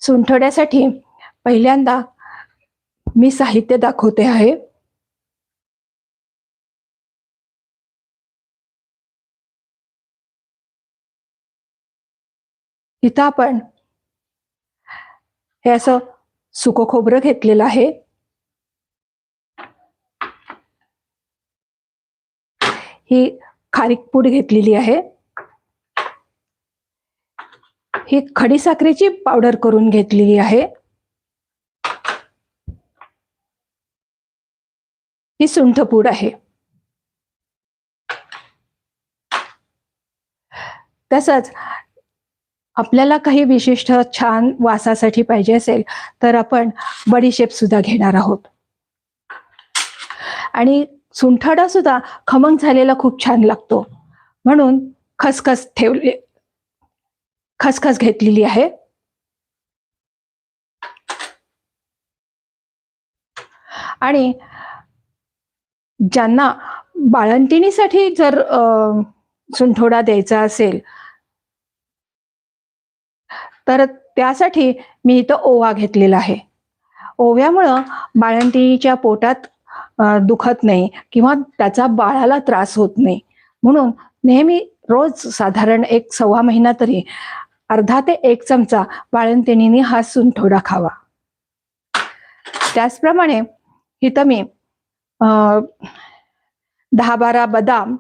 सुंठोड्यासाठी पहिल्यांदा मी साहित्य दाखवते आहे. इथं आपण हे असं सुकं खोबरं घेतलेलं आहे. ही खारीक पूड घेतलेली आहे. ही खडीसाखरेची पावडर करून घेतलेली आहे. ही सुंठ पूड आहे. तसंच आपल्याला काही विशिष्ट छान वासासाठी पाहिजे असेल तर आपण बडीशेप सुद्धा घेणार आहोत. आणि सुंठाडा सुद्धा खमंग झालेला खूप छान लागतो, म्हणून खसखस घेतलेली आहे. आणि ज्यांना बाळंतिणीसाठी जर सुंठोडा द्यायचा असेल तर त्यासाठी मी इथं ओवा घेतलेला आहे. ओव्यामुळं बाळंतिणीच्या पोटात दुखत नाही किंवा त्याचा बाळाला त्रास होत नाही, म्हणून नेहमी रोज साधारण 1-1.25 महिना तरी अर्धा ते 1 चमचा बाळंतिणीने हा सुंठोडा खावा. त्याचप्रमाणे इथं मी 10-12 बदाम